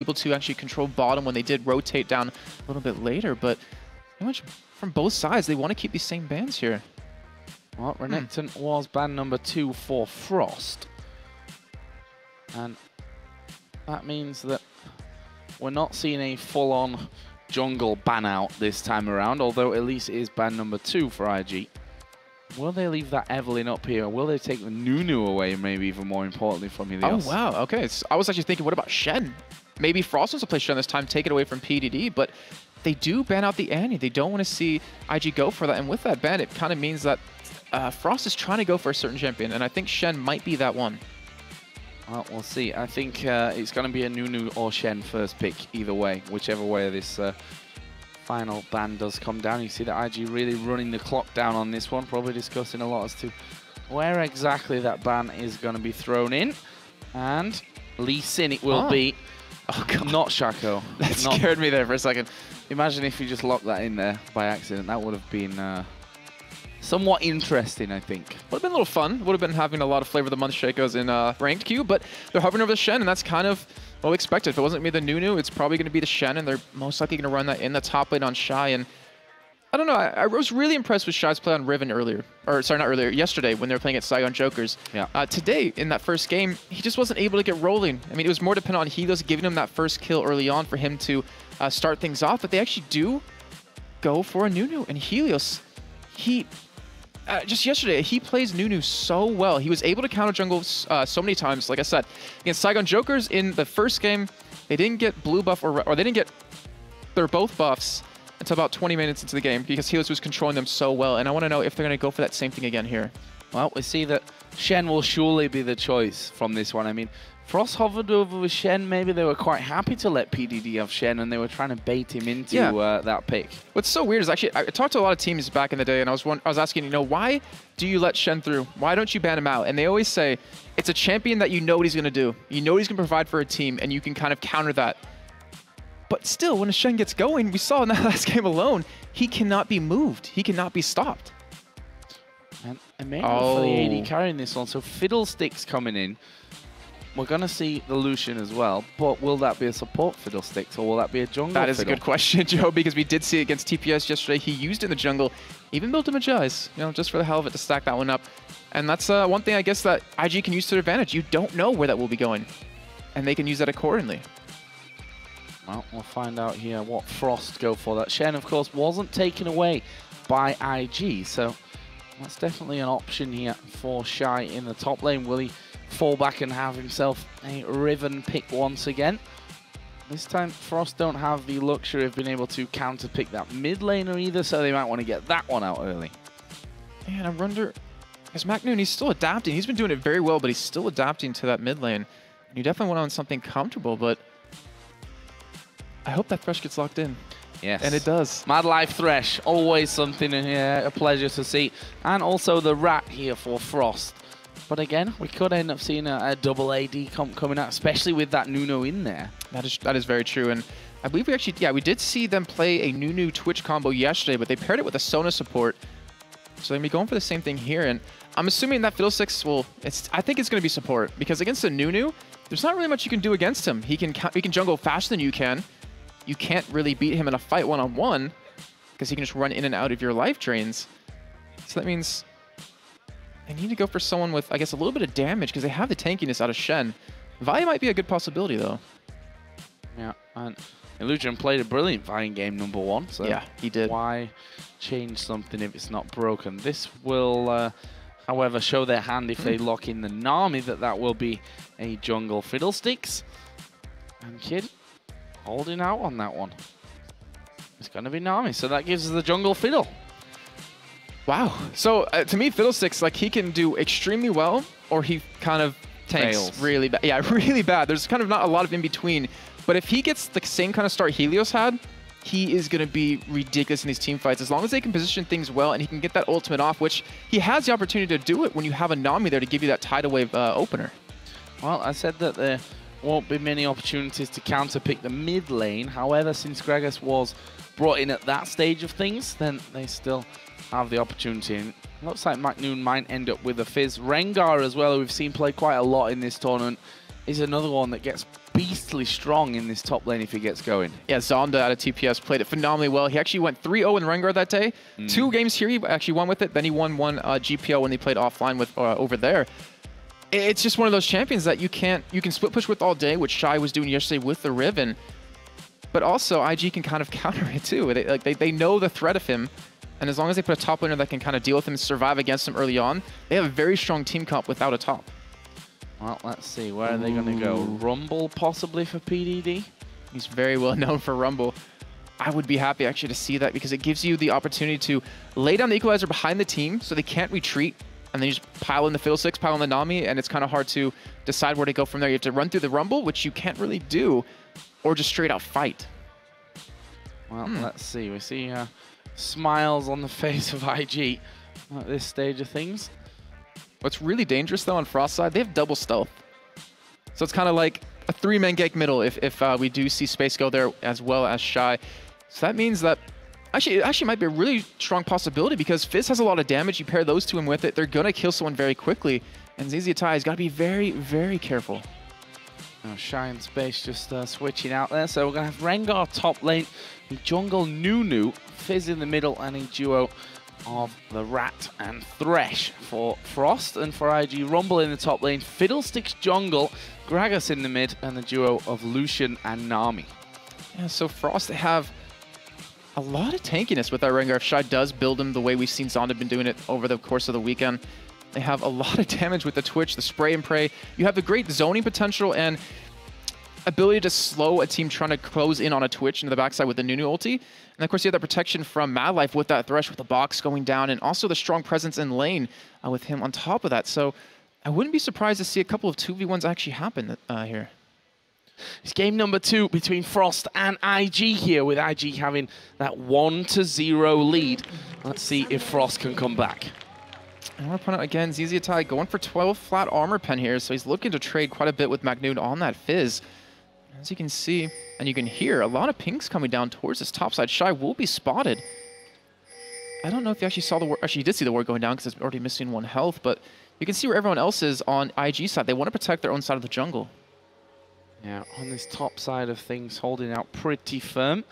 able to actually control bottom when they did rotate down a little bit later, but pretty much from both sides, they want to keep these same bans here. Well, Renekton was ban number 2 for Frost. And that means that we're not seeing a full-on jungle ban out this time around, although at least it is ban number 2 for IG. Will they leave that Evelynn up here? Will they take the Nunu away, maybe even more importantly from Helios? Oh, wow. Okay. So I was actually thinking, what about Shen? Maybe Frost wants to play Shen this time, take it away from PDD, but they do ban out the Annie. They don't want to see IG go for that. And with that ban, it kind of means that Frost is trying to go for a certain champion, and I think Shen might be that one. Well, we'll see. I think it's going to be a Nunu or Shen first pick, either way, whichever way this final ban does come down. You see that IG really running the clock down on this one, probably discussing a lot as to where exactly that ban is going to be thrown in. And Lee Sin it will be. Oh, God. Not Shaco. That scared me there for a second. Imagine if you just locked that in there by accident. That would have been somewhat interesting, I think. Would have been a little fun. Would have been having a lot of Flavor of the Month Shakos in ranked queue, but they're hovering over the Shen, and that's kind of what we expected. If it wasn't me, the Nunu, it's probably going to be the Shen, and they're most likely going to run that in the top lane on Shy. And I don't know, I was really impressed with Shy's play on Riven earlier. Or, sorry, not earlier, yesterday when they were playing at Saigon Jokers. Yeah. Today, in that first game, he just wasn't able to get rolling. I mean, it was more dependent on Helios giving him that first kill early on for him to start things off, but they actually do go for a Nunu. And Helios, just yesterday, he plays Nunu so well. He was able to counter jungle so many times. Like I said, against Saigon Jokers in the first game, they didn't get blue buff or they didn't get their both buffs until about 20 minutes into the game because Helios was controlling them so well. And I want to know if they're going to go for that same thing again here. Well, we see that Shen will surely be the choice from this one. I mean, Frost hovered over with Shen. Maybe they were quite happy to let PDD have Shen, and they were trying to bait him into that pick. What's so weird is actually, I talked to a lot of teams back in the day, and I was asking, you know, why do you let Shen through? Why don't you ban him out? And they always say, it's a champion that you know what he's going to do. You know what he's going to provide for a team, and you can kind of counter that. But still, when a Shen gets going, we saw in that last game alone, he cannot be moved. He cannot be stopped. And Emmanuel for the AD carrying this one. So Fiddlesticks coming in. We're going to see the Lucian as well, but will that be a support Fiddlesticks or will that be a jungle That is a good question, Joe, because we did see it against TPS yesterday. He used it in the jungle, even built him a Jais, you know, just for the hell of it to stack that one up. And that's one thing I guess that IG can use to their advantage. You don't know where that will be going, and they can use that accordingly. Well, we'll find out here what Frost go for. That Shen, of course, wasn't taken away by IG, so that's definitely an option here for Shy in the top lane. Will he fall back and have himself a Riven pick once again? This time, Frost don't have the luxury of being able to counter-pick that mid laner either, so they might want to get that one out early. And I wonder, because MakNooN, he's still adapting. He's been doing it very well, but he's still adapting to that mid lane. And you definitely went on something comfortable, but I hope that Thresh gets locked in. Yes. And it does. Madlife Thresh, always something a pleasure to see. And also the Rat here for Frost. But again, we could end up seeing a double AD comp coming out, especially with that Nunu in there. That is very true. And I believe we actually, we did see them play a Nunu Twitch combo yesterday, but they paired it with a Sona support. So they're going to be going for the same thing here. And I'm assuming that Fiddlesticks will, I think it's going to be support. Because against the Nunu, there's not really much you can do against him. He can jungle faster than you can. You can't really beat him in a fight one-on-one because he can just run in and out of your life drains. So that means they need to go for someone with, I guess, a little bit of damage because they have the tankiness out of Shen. Vi might be a good possibility, though. Yeah, and Illusion played a brilliant Vi in game number 1. So yeah, he did. Why change something if it's not broken? This will, however, show their hand if they lock in the Nami that will be a jungle Fiddlesticks. And Kid holding out on that one. It's going to be Nami, so that gives us the jungle Fiddle. Wow. So to me, Fiddlesticks, like, he can do extremely well, or he kind of tanks Fails. Really bad. Yeah, really bad. There's kind of not a lot of in between. But if he gets the same kind of start Helios had, he is going to be ridiculous in these team fights. As long as they can position things well and he can get that ultimate off, which he has the opportunity to do it when you have a Nami there to give you that tidal wave opener. Well, I said that there won't be many opportunities to counter-pick the mid lane. However, since Gragas was brought in at that stage of things, then they still have the opportunity. And looks like MakNooN might end up with a Fizz. Rengar as well, who we've seen play quite a lot in this tournament, is another one that gets beastly strong in this top lane if he gets going. Yeah, Zonda out of TPS played it phenomenally well. He actually went 3-0 in Rengar that day. 2 games here, he actually won with it. Then he won one GPO when they played offline with over there. It's just one of those champions that you can split push with all day, which Shy was doing yesterday with the Riven. But also, IG can kind of counter it too. They know the threat of him. And as long as they put a top laner that can kind of deal with him and survive against him early on, they have a very strong team comp without a top. Well, let's see. Where are they going to go? Rumble, possibly, for PDD? He's very well known for Rumble. I would be happy, actually, to see that because it gives you the opportunity to lay down the equalizer behind the team so they can't retreat. And then you just pile in the Fiddlesticks, pile in the Nami, and it's kind of hard to decide where to go from there. You have to run through the Rumble, which you can't really do, or just straight out fight. Well, let's see. We see smiles on the face of IG at this stage of things. What's really dangerous, though, on Frost's side, they have double stealth. So it's kind of like a 3-man gank middle if we do see Space go there as well as Shy. So that means that it actually might be a really strong possibility because Fizz has a lot of damage. You pair those two in with it, they're going to kill someone very quickly. And Zzitai has got to be very, very careful. Now Shy and Space just switching out there. So we're going to have Rengar top lane, the jungle MakNooN, Fizz in the middle, and a duo of the Rat and Thresh for Frost. And for IG, Rumble in the top lane, Fiddlesticks jungle, Gragas in the mid, and the duo of Lucian and Nami. Yeah, so Frost, they have a lot of tankiness with that Rengar. If Shy does build him the way we've seen Zonda been doing it over the course of the weekend, they have a lot of damage with the Twitch, the spray and pray. You have the great zoning potential and ability to slow a team trying to close in on a Twitch into the backside with the MakNooN ulti. And of course, you have that protection from Madlife with that Thresh with the box going down, and also the strong presence in lane with him on top of that. So I wouldn't be surprised to see a couple of 2v1s actually happen here. It's game number 2 between Frost and IG here, with IG having that 1-0 lead. Let's see if Frost can come back. And our opponent again, Zzitai, going for 12 flat armor pen here, so he's looking to trade quite a bit with MakNooN on that Fizz. As you can see, and you can hear, a lot of pinks coming down towards this top side. Shy will be spotted. I don't know if you actually saw the ward. Actually, you did see the ward going down because it's already missing 1 health, but you can see where everyone else is on IG side. They want to protect their own side of the jungle. Yeah, on this top side of things, holding out pretty firm.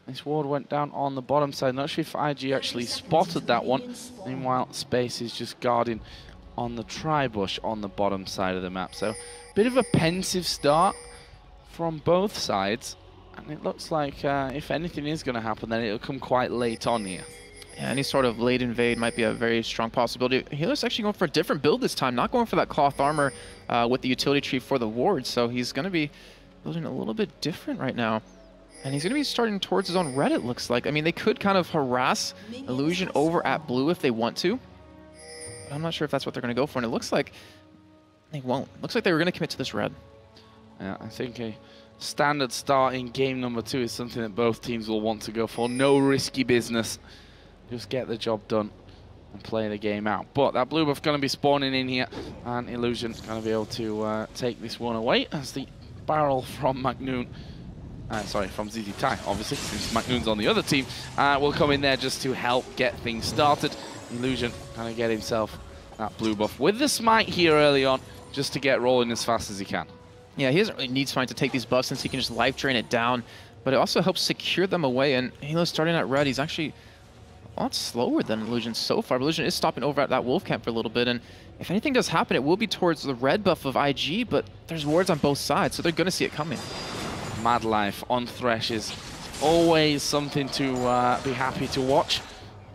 This ward went down on the bottom side. Not sure if IG actually spotted that one. Meanwhile, Space is just guarding on the tri-bush on the bottom side of the map. So, bit of a pensive start from both sides. And it looks like if anything is going to happen, then it'll come quite late on here. Yeah, any sort of late invade might be a very strong possibility. Helios actually going for a different build this time, not going for that cloth armor with the utility tree for the ward. So he's going to be building a little bit different right now. And he's going to be starting towards his own red, it looks like. I mean, they could kind of harass Illusion over at blue if they want to. But I'm not sure if that's what they're going to go for. And it looks like they won't. Looks like they were going to commit to this red. Yeah, I think a standard start in game number 2 is something that both teams will want to go for. No risky business. Just get the job done and play the game out. But that blue buff going to be spawning in here, and Illusion going to be able to take this one away as the barrel from MakNooN, sorry, from Zzitai, obviously, since MakNoon's on the other team, will come in there just to help get things started. Illusion going to get himself that blue buff with the smite here early on, just to get rolling as fast as he can. Yeah, he doesn't really need smite to take these buffs since he can just life drain it down, but it also helps secure them away. And Helios starting at red, he's actually a lot slower than Illusion so far. But Illusion is stopping over at that wolf camp for a little bit, and if anything does happen, it will be towards the red buff of IG, but there's wards on both sides, so they're going to see it coming. Madlife on Thresh is always something to be happy to watch.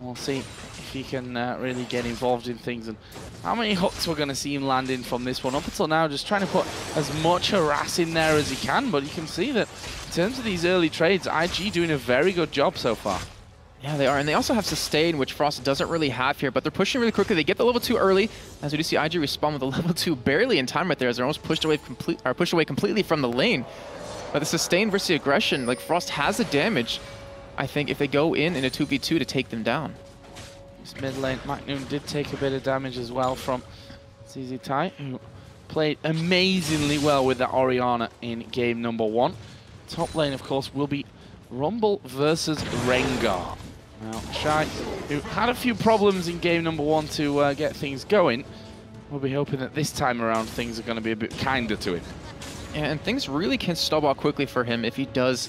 We'll see if he can really get involved in things, and how many hooks we're going to see him landing from this one. Up until now, just trying to put as much harass in there as he can, but you can see that in terms of these early trades, IG doing a very good job so far. Yeah, they are, and they also have Sustain, which Frost doesn't really have here, but they're pushing really quickly. They get the level 2 early, as we do see IG respawn with a level 2 barely in time right there, as they're almost pushed away completely from the lane. But the Sustain versus the aggression, like Frost has the damage, I think, if they go in a 2v2 to take them down. This mid lane, MakNooN did take a bit of damage as well from Zzitai, who played amazingly well with that Orianna in game number 1. Top lane, of course, will be Rumble versus Rengar. Now, Shy, who had a few problems in game number 1 to get things going, we'll be hoping that this time around things are going to be a bit kinder to him. And things really can snowball quickly for him if he does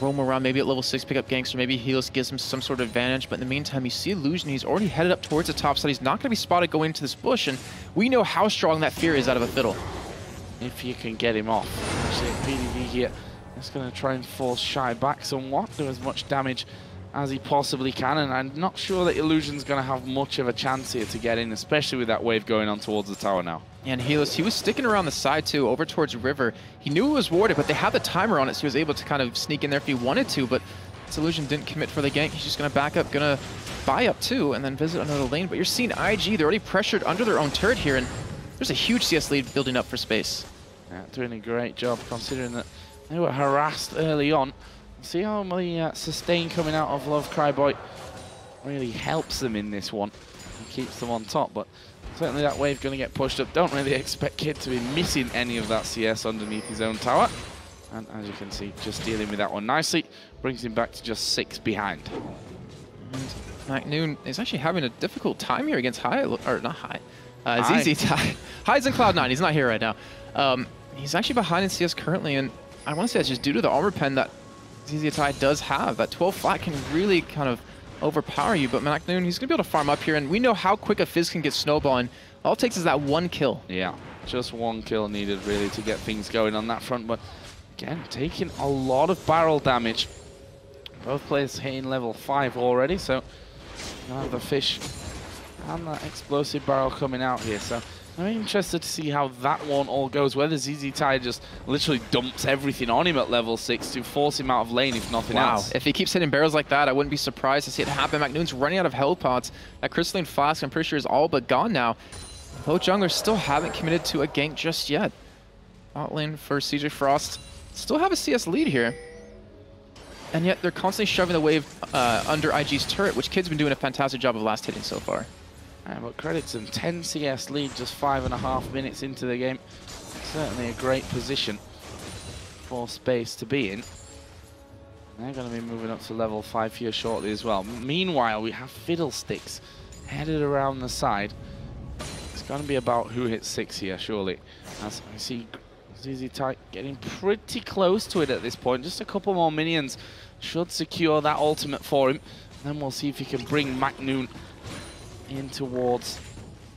roam around, maybe at level 6, pick up ganks, or maybe Helios gives him some sort of advantage. But in the meantime, you see Illusion, he's already headed up towards the top side. He's not going to be spotted going into this bush, and we know how strong that fear is out of a Fiddle. If you can get him off. Actually, PDD here is going to try and force Shy back somewhat, do as much damage as he possibly can, and I'm not sure that Illusion's going to have much of a chance here to get in, especially with that wave going on towards the tower now. And Helios, he was sticking around the side too, over towards River. He knew it was warded, but they had the timer on it, so he was able to kind of sneak in there if he wanted to, but this Illusion didn't commit for the gank. He's just going to back up, going to buy up too, and then visit another lane. But you're seeing IG, they're already pressured under their own turret here, and there's a huge CS lead building up for space. Yeah, doing a great job considering that they were harassed early on. See how the sustain coming out of Love Cry Boy really helps them in this one and keeps them on top, but certainly that wave going to get pushed up. Don't really expect Kid to be missing any of that CS underneath his own tower. And as you can see, just dealing with that one nicely, brings him back to just 6 behind. And MakNooN is actually having a difficult time here against Zzitai. High's in Cloud9, he's not here right now. He's actually behind in CS currently, and I want to say that's just due to the armor pen that Zzitai does have. That 12 flat can really kind of overpower you, but MakNooN, he's going to be able to farm up here, and we know how quick a Fizz can get snowballing. All it takes is that one kill. Yeah, just one kill needed really to get things going on that front, but again, taking a lot of barrel damage. Both players hitting level 5 already, so you have the fish and that explosive barrel coming out here, so I'm interested to see how that one all goes, whether Zzitai just literally dumps everything on him at level 6 to force him out of lane, if nothing else. If he keeps hitting barrels like that, I wouldn't be surprised to see it happen. MakNoon's running out of health pods. That Crystalline Flask, I'm pretty sure, is all but gone now. Both junglers still haven't committed to a gank just yet. Bot lane for CJ Frost still have a CS lead here. And yet they're constantly shoving the wave under IG's turret, which Kid's been doing a fantastic job of last hitting so far. But credit to them, 10 CS lead just 5.5 minutes into the game. Certainly a great position for Space to be in. They're going to be moving up to level 5 here shortly as well. Meanwhile, we have Fiddlesticks headed around the side. It's going to be about who hits 6 here, surely. As I see Zzitai getting pretty close to it at this point. Just a couple more minions should secure that ultimate for him. Then we'll see if he can bring MakNooN in towards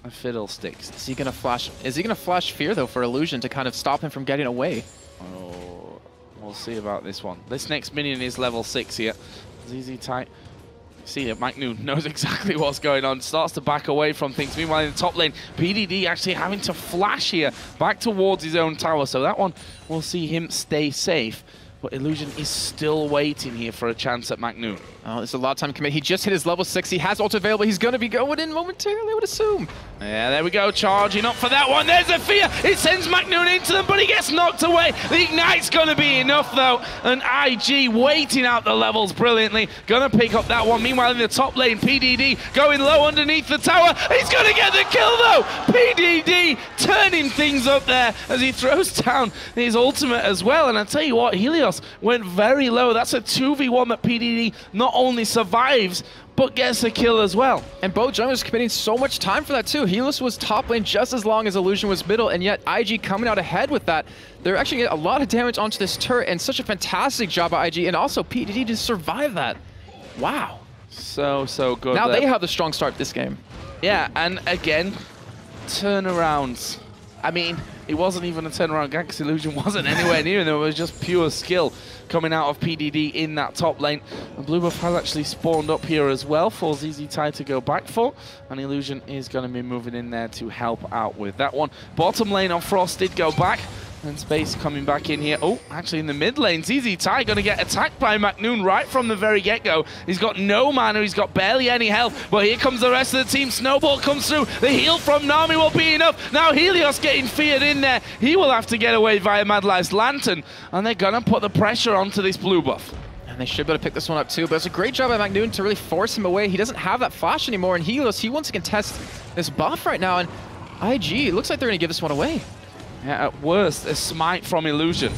a Fiddlesticks. Is he gonna flash Fear though for Illusion to kind of stop him from getting away? Oh, we'll see about this one. This next minion is level 6 here. Zzitai, see it, MakNooN knows exactly what's going on. Starts to back away from things. Meanwhile, in the top lane, PDD actually having to flash here back towards his own tower. So that one will see him stay safe. But Illusion is still waiting here for a chance at MakNooN. Oh, there's a lot of time to commit. He just hit his level 6. He has ult available. He's going to be going in momentarily, I would assume. Yeah, there we go. Charging up for that one. There's a fear. It sends MakNooN into them, but he gets knocked away. The Ignite's going to be enough, though. And IG waiting out the levels brilliantly. Going to pick up that one. Meanwhile, in the top lane, PDD going low underneath the tower. He's going to get the kill, though. PDD turning things up there as he throws down his ultimate as well. And I tell you what, Helios went very low. That's a 2v1 that PDD not only survives, but gets a kill as well. And both junglers committing so much time for that too. Helios was top lane just as long as Illusion was middle, and yet IG coming out ahead with that. They're actually getting a lot of damage onto this turret, and such a fantastic job by IG, and also PDD to survive that. Wow. So good. Now they have the strong start this game. Yeah, and again, turnarounds. I mean, it wasn't even a turnaround gank because Illusion wasn't anywhere near, and there was just pure skill coming out of PDD in that top lane. And Blue Buff has actually spawned up here as well for Zzitai to go back for, and Illusion is going to be moving in there to help out with that one. Bottom lane on Frost did go back, and Space coming back in here. Oh, actually in the mid lane, Zzitai going to get attacked by MakNooN right from the very get-go. He's got no mana, he's got barely any health, but here comes the rest of the team. Snowball comes through, the heal from Nami will be enough. Now Helios getting feared in there. He will have to get away via Madlife's Lantern, and they're going to put the pressure onto this Blue Buff. And they should be able to pick this one up too, but it's a great job by MakNooN to really force him away. He doesn't have that flash anymore, and Helios, he wants to contest this buff right now, and IG, it looks like they're going to give this one away. Yeah, at worst, a smite from Illusion.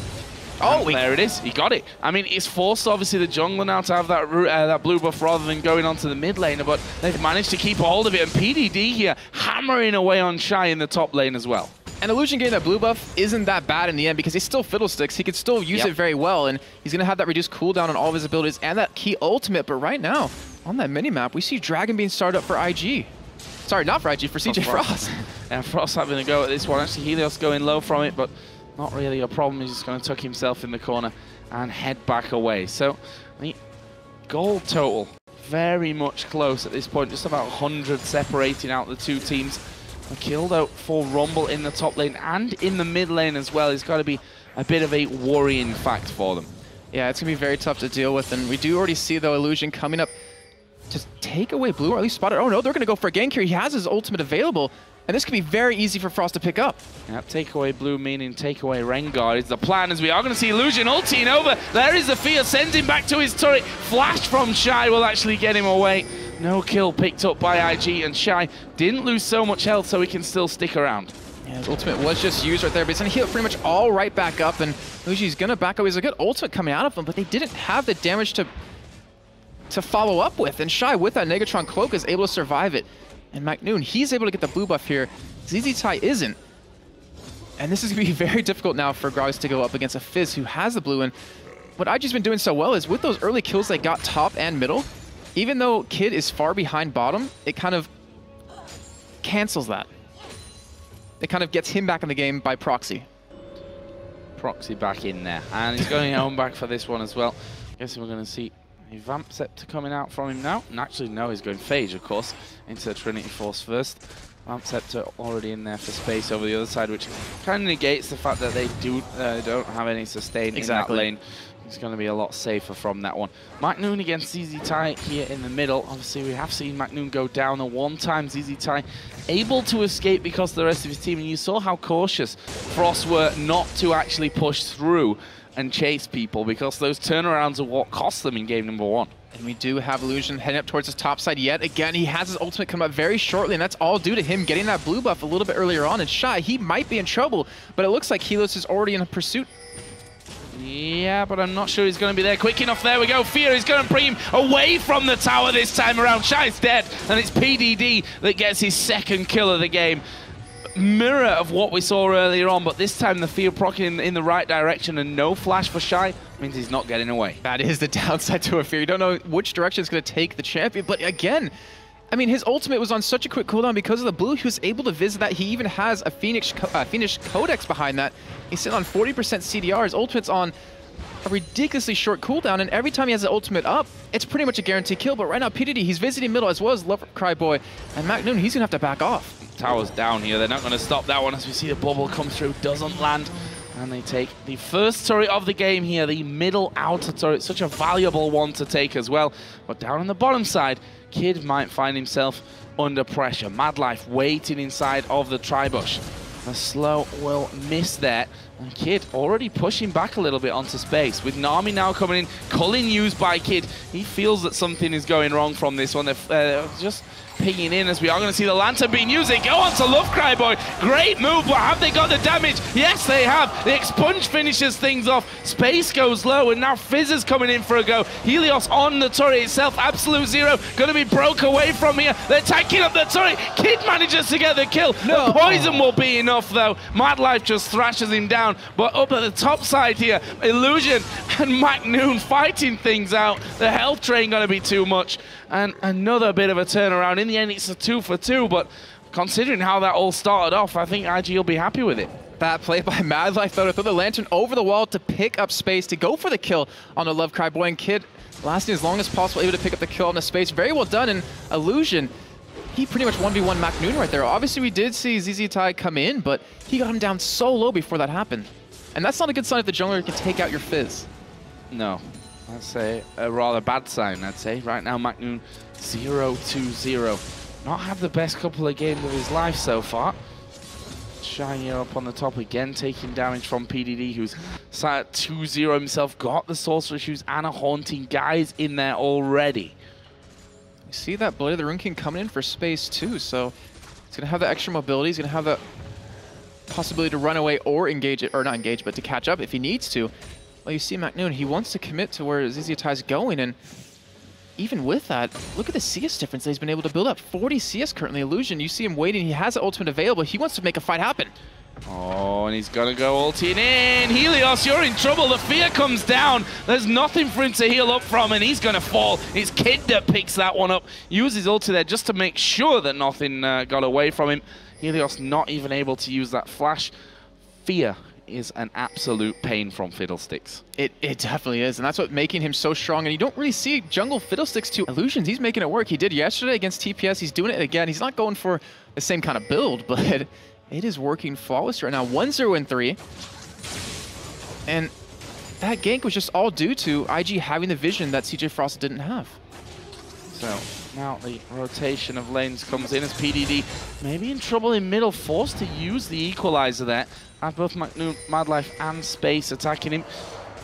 Oh, there it is. He got it. I mean, it's forced, obviously, the jungler now to have that blue buff rather than going onto the mid laner, but they've managed to keep a hold of it. And PDD here hammering away on Shy in the top lane as well. And Illusion getting that blue buff isn't that bad in the end because he's still Fiddlesticks. He could still use it very well, and he's going to have that reduced cooldown on all of his abilities and that key ultimate. But right now, on that minimap, we see Dragon being started up for IG. Sorry, not for IG, for CJ Frost. Yeah, Frost having a go at this one. Actually, Helios going low from it, but not really a problem. He's just going to tuck himself in the corner and head back away. So the gold total very much close at this point, just about 100 separating out the two teams. A kill though for Rumble in the top lane and in the mid lane as well. It's got to be a bit of a worrying fact for them. Yeah, it's going to be very tough to deal with, and we do already see though Illusion coming up to take away blue, or at least spot it. Oh no, they're going to go for a gank here. He has his ultimate available, and this could be very easy for Frost to pick up. Yeah, take away blue meaning take away Rengar is the plan, as we are going to see Illusion ulting over. There is the fear, sends him back to his turret. Flash from Shy will actually get him away. No kill picked up by IG, and Shy didn't lose so much health, so he can still stick around. Yeah, his ultimate was just used right there, but it's going to heal pretty much all right back up, and Illusion's going to back up. He's a good ultimate coming out of him, but they didn't have the damage to follow up with, and Shy with that Negatron cloak is able to survive it. And MakNooN, he's able to get the blue buff here. Zzitai isn't. And this is going to be very difficult now for Gragas to go up against a Fizz who has the blue, and what IG's been doing so well is with those early kills they got top and middle, even though Kid is far behind bottom, it kind of cancels that. It kind of gets him back in the game by proxy. Proxy back in there. And he's going home back for this one as well. Guessing we're going to see a Vamp Scepter coming out from him now. And actually, no, he's going Phage, of course, into Trinity Force first. Vamp Scepter already in there for space over the other side, which kind of negates the fact that they don't have any sustain in that lane. It's going to be a lot safer from that one. MakNooN against Zzitai here in the middle. Obviously, we have seen MakNooN go down the one time. Zzitai able to escape because of the rest of his team. And you saw how cautious Frost were not to actually push through and chase people, because those turnarounds are what cost them in game number one. And we do have Illusion heading up towards his top side yet again. He has his ultimate come up very shortly, and that's all due to him getting that blue buff a little bit earlier on. And Shy, he might be in trouble, but it looks like Helios is already in pursuit. Yeah, but I'm not sure he's going to be there quick enough. There we go. Fear is going to bring him away from the tower this time around. Shy's dead, and it's PDD that gets his second kill of the game. Mirror of what we saw earlier on, but this time the Fear procking in the right direction, and no flash for Shy means he's not getting away. That is the downside to a Fear. You don't know which direction it's going to take the champion, but again, I mean, his ultimate was on such a quick cooldown because of the blue. He was able to visit that. He even has a Phoenix Codex behind that. He's sitting on 40% CDR. His ultimate's on a ridiculously short cooldown, and every time he has the ultimate up, it's pretty much a guaranteed kill. But right now, PDD, he's visiting middle as well as Love Cry Boy, and MakNooN, he's going to have to back off. Tower's down here. They're not going to stop that one as we see the bubble come through. Doesn't land. And they take the first turret of the game here, the middle outer turret. Such a valuable one to take as well. But down on the bottom side, Kid might find himself under pressure. Madlife waiting inside of the Tribush. The slow will miss there. And Kid already pushing back a little bit onto space. With Nami now coming in, culling used by Kid. He feels that something is going wrong from this one. They're just pinging in as we are going to see the Lantern being used. They go on to Love Cry Boy. Great move, but have they got the damage? Yes, they have. The Expunge finishes things off. Space goes low, and now Fizz is coming in for a go. Helios on the turret itself. Absolute Zero going to be broke away from here. They're tanking up the turret. Kid manages to get the kill. No. The poison will be enough, though. Madlife just thrashes him down. But up at the top side here, Illusion and MakNooN fighting things out. The health drain going to be too much. And another bit of a turnaround. In the end, it's a 2 for 2, but considering how that all started off, I think IG will be happy with it. That play by Madlife, though, to throw the Lantern over the wall to pick up space, to go for the kill on the Love Cry Boy, and Kid lasting as long as possible, able to pick up the kill on the space. Very well done, and Illusion, he pretty much 1v1 MakNooN right there. Obviously, we did see Zzitai come in, but he got him down so low before that happened. And that's not a good sign if the jungler can take out your Fizz. No. That's a rather bad sign, I'd say. Right now, MakNooN 0-2-0. Not had the best couple of games of his life so far. Shiny up on the top again, taking damage from PDD, who's sat at 2-0 himself. Got the Sorcerer Shoes and a Haunting guys in there already. You see that Blade of the Rune King coming in for space too, so it's going to have the extra mobility. He's going to have the possibility to run away or engage it, or not engage, but to catch up if he needs to. Well, you see MakNooN, he wants to commit to where Zziatai's going, and even with that, look at the CS difference that he's been able to build up. 40 CS currently. Illusion, you see him waiting. He has the ultimate available. He wants to make a fight happen. Oh, and he's gonna go ulting in. Helios, you're in trouble. The fear comes down. There's nothing for him to heal up from, and he's gonna fall. It's Kid that picks that one up. Uses ulti there just to make sure that nothing got away from him. Helios not even able to use that flash. Fear is an absolute pain from Fiddlesticks. It definitely is, and that's what making him so strong. And you don't really see jungle Fiddlesticks to Illusions. He's making it work. He did yesterday against TPS. He's doing it again. He's not going for the same kind of build, but it is working flawless right now. 1-0-3. And that gank was just all due to IG having the vision that CJ Frost didn't have. So now the rotation of lanes comes in as PDD maybe in trouble in middle, forced to use the equalizer there. Have both MakNooN, Madlife and Space attacking him.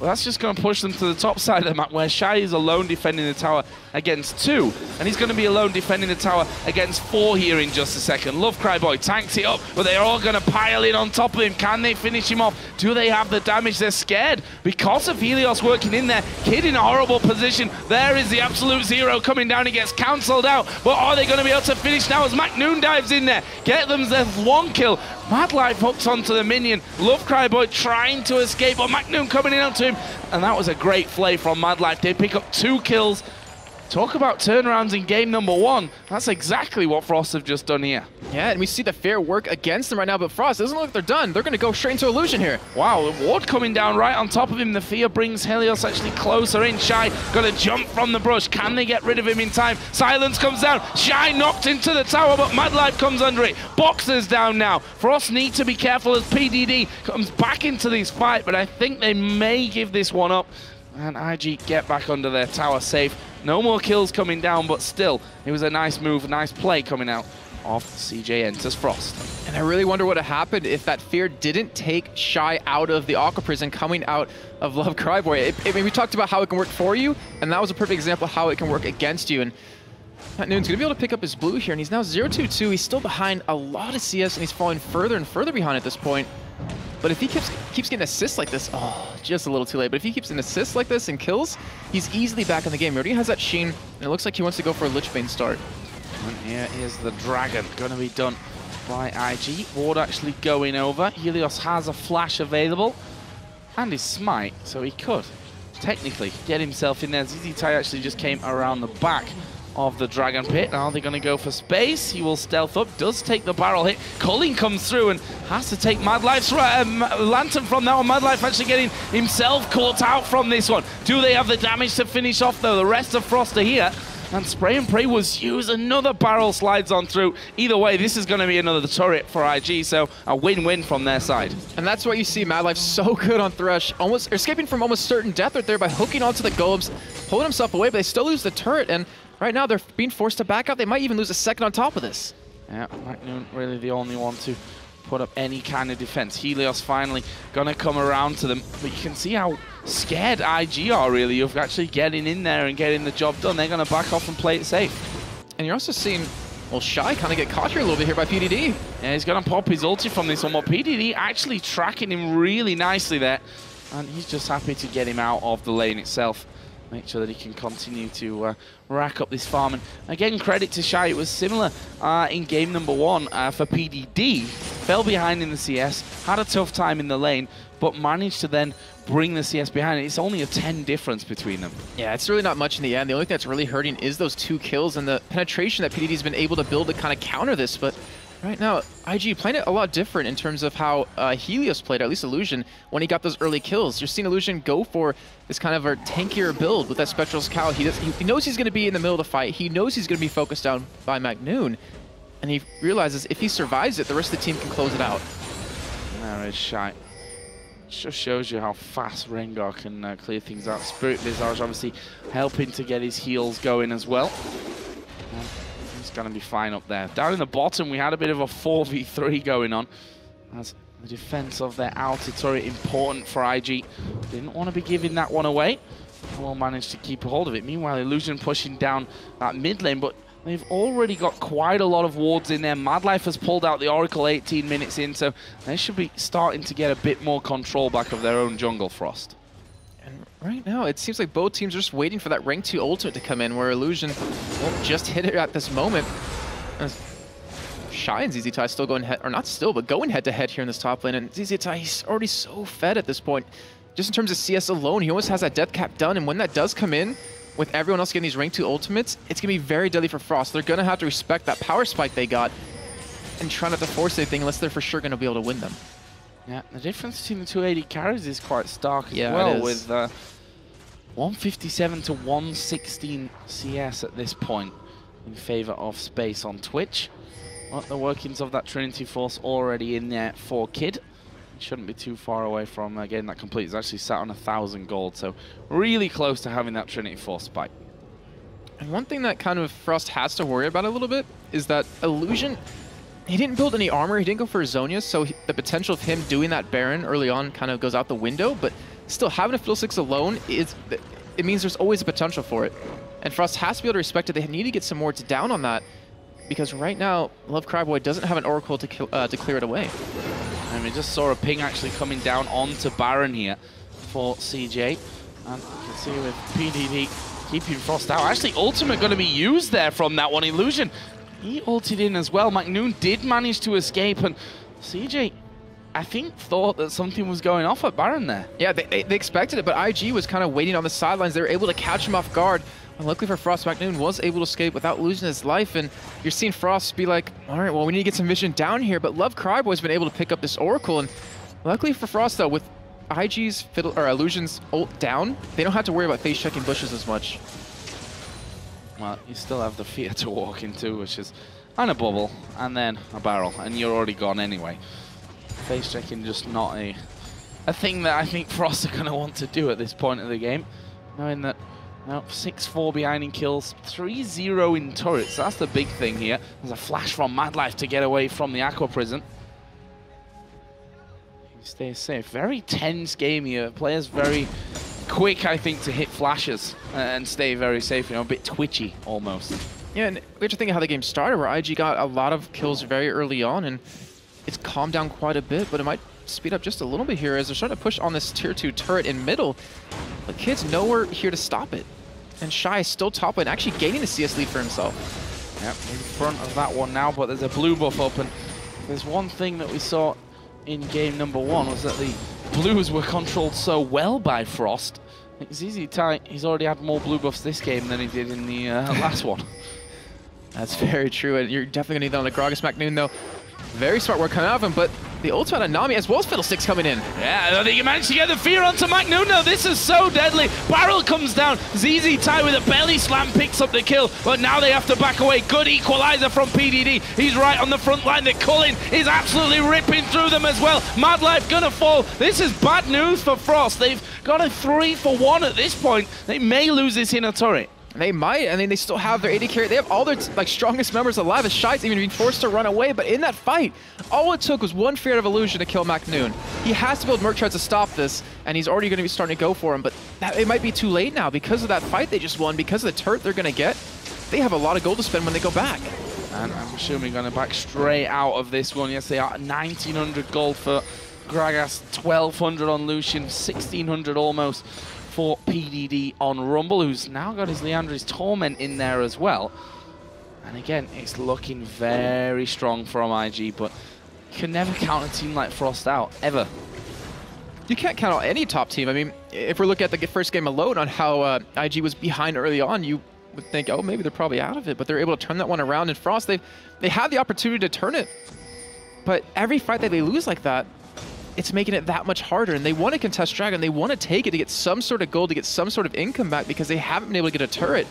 Well, that's just going to push them to the top side of the map, where Shy is alone defending the tower against 2. And he's going to be alone defending the tower against 4 here in just a second. Love Cry Boy tanks it up, but they're all going to pile in on top of him. Can they finish him off? Do they have the damage? They're scared because of Helios working in there. Kid in a horrible position. There is the absolute zero coming down. He gets cancelled out. But are they going to be able to finish now as MakNooN dives in there? Get them their 1 kill. Madlife hooks onto the minion. Love Cry Boy trying to escape, but MakNooN coming in onto him. And that was a great play from Madlife. They pick up 2 kills. Talk about turnarounds in game number 1. That's exactly what Frost have just done here. Yeah, and we see the fair work against them right now, but Frost doesn't look like they're done. They're going to go straight into Illusion here. Wow, the ward coming down right on top of him. The fear brings Helios actually closer in. Shy going to jump from the brush. Can they get rid of him in time? Silence comes down. Shy knocked into the tower, but Madlife comes under it. Boxer's down now. Frost need to be careful as PDD comes back into this fight, but I think they may give this one up. And IG get back under their tower safe. No more kills coming down, but still, it was a nice move, a nice play coming out of CJ Entus Frost. And I really wonder what would have happened if that fear didn't take Shy out of the Aqua Prison coming out of Love Cry Boy. I mean, we talked about how it can work for you, and that was a perfect example of how it can work against you. And MakNooN's going to be able to pick up his blue here, and he's now 0-2-2. He's still behind a lot of CS, and he's falling further and further behind at this point. But if he keeps getting assists like this, oh, just a little too late. But if he keeps getting assists like this and kills, he's easily back in the game. He already has that Sheen, and it looks like he wants to go for a Lichbane start. And here is the Dragon, going to be done by IG. Ward actually going over. Helios has a flash available, and his smite, so he could technically get himself in there. Zzitai actually just came around the back of the Dragon Pit. Now they're going to go for Space. He will stealth up, does take the barrel hit. Culling comes through and has to take Madlife's lantern from that one. Madlife actually getting himself caught out from this one. Do they have the damage to finish off though? The rest of Frost are here. And Spray and Pray was used. Another barrel slides on through. Either way, this is going to be another turret for IG, so a win-win from their side. And that's why you see Madlife so good on Thresh, almost escaping from almost certain death right there by hooking onto the golems, pulling himself away, but they still lose the turret. And right now, they're being forced to back up. They might even lose a second on top of this. Yeah, MakNooN really the only one to put up any kind of defense. Helios finally gonna come around to them, but you can see how scared IG are really of actually getting in there and getting the job done. They're gonna back off and play it safe. And you're also seeing, well, Shy kind of get caught here a little bit here by PDD. Yeah, he's gonna pop his ulti from this one, but PDD actually tracking him really nicely there. And he's just happy to get him out of the lane itself. Make sure that he can continue to rack up this farm. And again, credit to Shy. It was similar in game number 1 for PDD. Fell behind in the CS, had a tough time in the lane, but managed to then bring the CS behind. It's only a 10 difference between them. Yeah, it's really not much in the end. The only thing that's really hurting is those 2 kills and the penetration that PDD's been able to build to kind of counter this. But right now, IG playing it a lot different in terms of how Helios played, or at least Illusion, when he got those early kills. You're seeing Illusion go for this kind of a tankier build with that Spectral's Cowl. He knows he's going to be in the middle of the fight. He knows he's going to be focused down by MakNooN. And he realizes if he survives it, the rest of the team can close it out. There is Shy. Just shows you how fast Rengar can clear things out. Spirit Visage obviously helping to get his heals going as well. He's going to be fine up there. Down in the bottom, we had a bit of a 4v3 going on. As the defense of their outer turret important for IG. Didn't want to be giving that one away. Well, managed to keep a hold of it. Meanwhile, Illusion pushing down that mid lane, but they've already got quite a lot of wards in there. Madlife has pulled out the Oracle 18 minutes in, so they should be starting to get a bit more control back of their own jungle, Frost. And right now, it seems like both teams are just waiting for that rank 2 ultimate to come in, where Illusion won't just hit it at this moment. Shy and Zzitai still going head, or not still, but going head to head here in this top lane. And Zzitai, he's already so fed at this point. Just in terms of CS alone, he almost has that death cap done. And when that does come in, with everyone else getting these rank 2 ultimates, it's going to be very deadly for Frost. They're going to have to respect that power spike they got and try not to force anything unless they're for sure going to be able to win them. Yeah, the difference between the 280 carries is quite stark as well, with 157 to 116 CS at this point in favor of Space on Twitch. Well, the workings of that Trinity Force already in there for Kid. Shouldn't be too far away from getting that complete. He's actually sat on 1,000 gold, so really close to having that Trinity Force spike. And one thing that kind of Frost has to worry about a little bit is that Illusion, he didn't build any armor, he didn't go for Zhonya, so the potential of him doing that Baron early on kind of goes out the window, but still having a Fiddlesticks alone, it means there's always a potential for it. And Frost has to be able to respect it. They need to get some wards down on that, because right now, Love Cryboy doesn't have an Oracle to clear it away. And we just saw a ping actually coming down onto Baron here for CJ. And you can see with PDD keeping Frost out. Actually, ultimate going to be used there from that one. Illusion, he ulted in as well. MakNooN did manage to escape, and CJ, I think, thought that something was going off at Baron there. Yeah, they expected it, but IG was kind of waiting on the sidelines. They were able to catch him off guard. And luckily for Frost, MakNooN was able to escape without losing his life, and you're seeing Frost be like, all right, well, we need to get some vision down here, but Love Cryboy's been able to pick up this Oracle, and luckily for Frost, though, with IG's Illusion's ult down, they don't have to worry about face-checking bushes as much. Well, you still have the fear to walk into, which is and a bubble, and then a barrel, and you're already gone anyway. Face-checking just not a thing that I think Frost are going to want to do at this point of the game, knowing that 6-4 behind in kills, 3-0 in turrets. That's the big thing here. There's a flash from Madlife to get away from the Aqua Prison. He stays safe. Very tense game here. Players very quick, I think, to hit flashes and stay very safe. You know, a bit twitchy almost. Yeah, and we have to think of how the game started, where IG got a lot of kills very early on, and it's calmed down quite a bit, but it might speed up just a little bit here as they're starting to push on this tier 2 turret in middle. But Kid's nowhere here to stop it. And Shy is still top lane, actually gaining the CS lead for himself. Yep, in front of that one now, but there's a blue buff open. There's one thing that we saw in game number 1 was that the blues were controlled so well by Frost. I think Zzitai, he's already had more blue buffs this game than he did in the last one. That's very true, and you're definitely going to need that on the Gragas. MakNooN, though, very smart work coming out of him, but the ultimate on Nami as well as Fiddlesticks coming in. Yeah, I think he managed to get the fear onto MakNooN. No, this is so deadly. Barrel comes down. Zzitai with a belly slam picks up the kill, but now they have to back away. Good equalizer from PDD. He's right on the front line. The Cullen is absolutely ripping through them as well. Madlife gonna fall. This is bad news for Frost. They've got a 3-for-1 at this point. They may lose this inner turret. They might. I mean, they still have their AD carry. They have all their strongest members alive. As Shy's even being forced to run away. But in that fight, all it took was one fear of Illusion to kill MakNooN. He has to build Merc Treads to stop this, and he's already going to be starting to go for him. But it might be too late now because of that fight they just won. Because of the turret they're going to get, they have a lot of gold to spend when they go back. And I'm assuming going to back straight out of this one. Yes, they are 1,900 gold for Gragas, 1,200 on Lucian, 1,600 almost for PDD on Rumble, who's now got his Leandri's Torment in there as well. And again, it's looking very strong from IG, but you can never count a team like Frost out, ever. You can't count out any top team. I mean, if we're looking at the first game alone on how IG was behind early on, you would think, oh, maybe they're probably out of it, but they're able to turn that one around. And Frost, they had the opportunity to turn it, but every fight that they lose like that, it's making it that much harder, and they want to contest Dragon. They want to take it to get some sort of gold, to get some sort of income back, because they haven't been able to get a turret.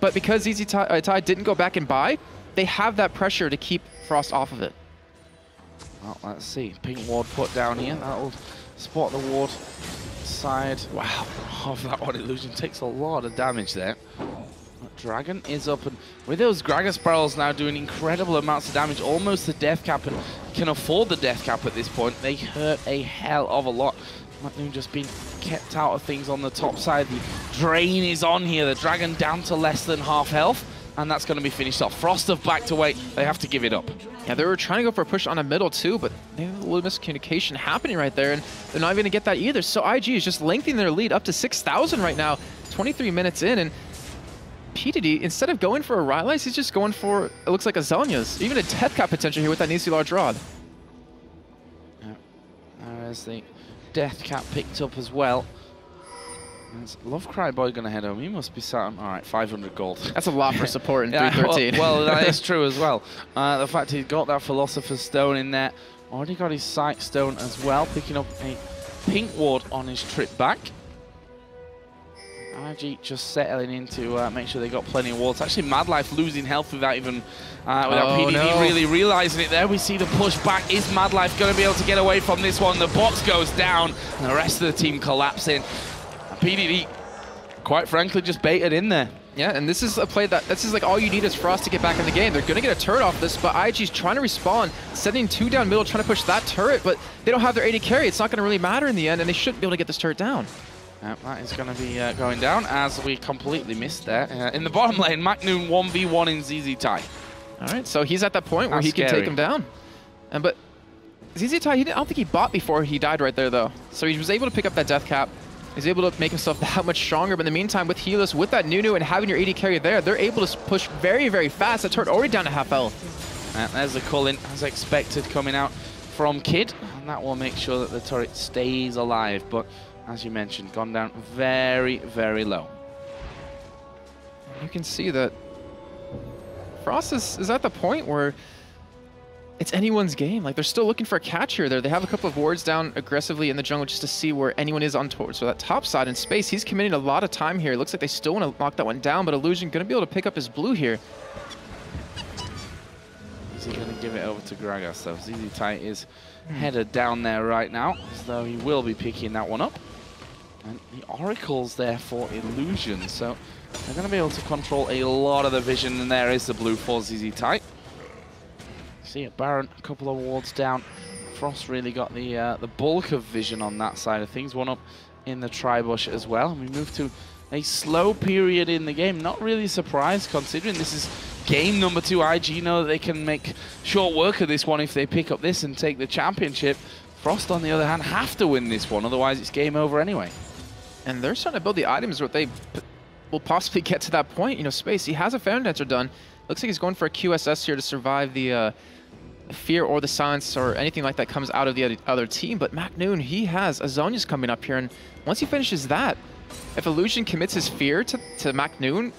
But because Zzitai didn't go back and buy, they have that pressure to keep Frost off of it. Well, let's see. Pink ward put down here. That'll spot the ward side. Wow, of that one. Illusion takes a lot of damage there. Dragon is up, and with those Gragas barrels now doing incredible amounts of damage, almost the death cap, and can afford the death cap at this point. They hurt a hell of a lot. MakNooN just being kept out of things on the top side. The drain is on here. The Dragon down to less than half health, and that's going to be finished off. Frost have backed away. They have to give it up. Yeah, they were trying to go for a push on a middle too, but they have a little miscommunication happening right there, and they're not even going to get that either. So IG is just lengthening their lead up to 6,000 right now, 23 minutes in, and PDD, instead of going for a Rylai's, he's just going for, it looks like a Zhonya's. Even a death cap potential here with that Nisi large rod. Yeah. There's the death cap picked up as well. Is Love Cry Boy going to head home? He must be sat on, all right, 500 gold. That's a lot for support in 313. Well, that is true as well. The fact he's got that Philosopher's Stone in there. Already got his Sight Stone as well, picking up a pink ward on his trip back. IG just settling in to make sure they got plenty of wards. Actually, Madlife losing health without even without PDD really realizing it there. We see the push back. Is Madlife going to be able to get away from this one? The box goes down, and the rest of the team collapsing. PDD, quite frankly, just baited in there. Yeah, and this is a play this is like all you need is Frost to get back in the game. They're going to get a turret off this, but IG's trying to respawn, sending 2 down middle, trying to push that turret, but they don't have their AD carry. It's not going to really matter in the end, and they shouldn't be able to get this turret down. That is going to be going down, as we completely missed there. In the bottom lane, MakNooN 1v1 in Zzitai. All right, so he's at that point where he can take him down. But Zzitai, I don't think he bought before he died right there, though. So he was able to pick up that death cap. He's able to make himself that much stronger, but in the meantime, with Helios, with that NooNoo and having your AD carry there, they're able to push very, very fast. That turret already down to half health. And there's the call-in, as expected, coming out from Kid, and that will make sure that the turret stays alive. But as you mentioned, gone down very, very low. You can see that Frost is at the point where it's anyone's game. Like, they're still looking for a catch here. They have a couple of wards down aggressively in the jungle just to see where anyone is on towards. So that top side in space, he's committing a lot of time here. It looks like they still want to lock that one down, but Illusion going to be able to pick up his blue here. Is he going to give it over to Gragas, though? Zzitai is headed down there right now, as though he will be picking that one up. And the Oracle's there for Illusion, so they're going to be able to control a lot of the vision, and there is the blue for Zzitai. See it, Baron, a couple of wards down. Frost really got the bulk of vision on that side of things. One up in the Tribush as well. And we move to a slow period in the game. Not really surprised, considering this is game number 2. IG know that they can make short work of this one if they pick up this and take the championship. Frost, on the other hand, have to win this one, otherwise it's game over anyway. And they're starting to build the items where they will possibly get to that point. You know, Space, he has a Phantom Dancer done. Looks like he's going for a QSS here to survive the fear or the silence or anything like that comes out of the other team. But MakNooN, he has a Zhonya's coming up here, and once he finishes that, if Illusion commits his fear to MakNooN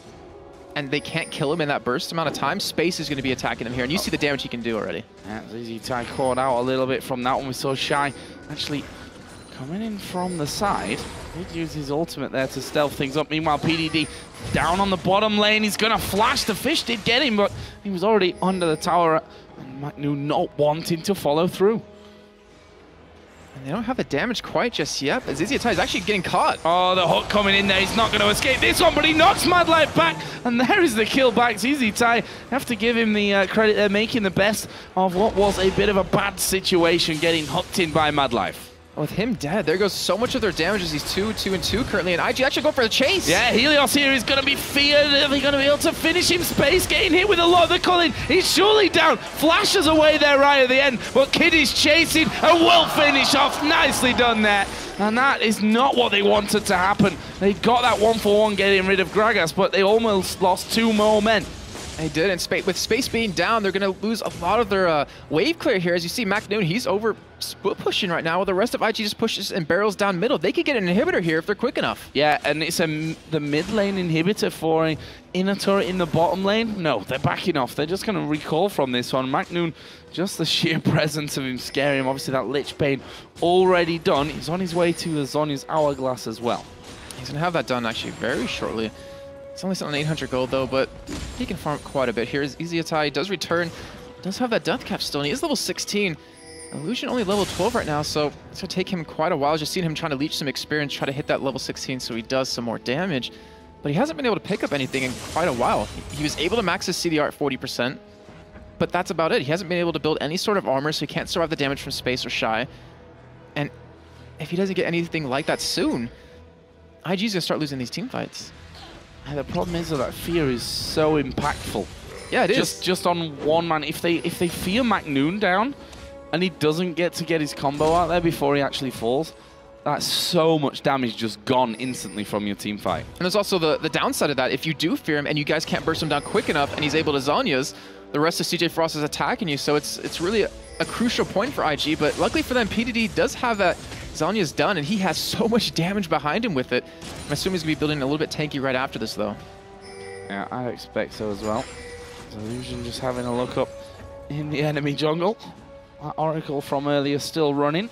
and they can't kill him in that burst amount of time, Space is going to be attacking him here, and you see the damage he can do already. Yeah, Zzitai caught out a little bit from that one. We saw Shy actually coming in from the side. He'd use his ultimate there to stealth things up. Meanwhile, PDD down on the bottom lane. He's going to flash. The fish did get him, but he was already under the tower. And MakNooN not wanting to follow through. And they don't have the damage quite just yet, but Zzitai is actually getting caught. Oh, the hook coming in there. He's not going to escape this one, but he knocks Madlife back. And there is the kill back. Zzitai, have to give him the credit there, making the best of what was a bit of a bad situation, getting hooked in by Madlife. With him dead, there goes so much of their damage as he's 2-2-2 currently, and IG actually go for the chase. Yeah, Helios here is going to be feared. Are they going to be able to finish him? Space getting hit with a lot of the calling. He's surely down. Flashes away there right at the end, but Kid is chasing and will finish off. Nicely done there. And that is not what they wanted to happen. They got that 1-for-1 getting rid of Gragas, but they almost lost 2 more men. They did, and with Space being down, they're going to lose a lot of their wave clear here. As you see, MakNooN, he's over split pushing right now, while the rest of IG just pushes and barrels down middle. They could get an inhibitor here if they're quick enough. Yeah, and it's the mid lane inhibitor for an inner turret in the bottom lane. No, they're backing off. They're just going to recall from this one. MakNooN, just the sheer presence of him scaring him. Obviously, that Lich Bane already done. He's on his way to the Zhonya's Hourglass as well. He's going to have that done actually very shortly. It's only selling 800 gold though, but he can farm quite a bit here. Zzitai does return, does have that death cap still, and he is level 16. Illusion only level 12 right now, so it's going to take him quite a while. Just seeing him trying to leech some experience, try to hit that level 16 so he does some more damage. But he hasn't been able to pick up anything in quite a while. He was able to max his CDR at 40%, but that's about it. He hasn't been able to build any sort of armor, so he can't survive the damage from Space or Shy. And if he doesn't get anything like that soon, IG's going to start losing these team fights. And the problem is that fear is so impactful. Yeah, it is. Just on one man. If they fear MakNooN down, and he doesn't get his combo out there before he actually falls, That's so much damage just gone instantly from your team fight. And there's also the downside of that. If you do fear him and you guys can't burst him down quick enough and he's able to Zhonya's, the rest of CJ Frost is attacking you. So it's really a crucial point for IG. But luckily for them, PDD does have that Zhonya's done, and he has so much damage behind him with it. I'm assuming he's going to be building a little bit tanky right after this, though. Yeah, I expect so as well. Illusion just having a look up in the enemy jungle. That Oracle from earlier still running.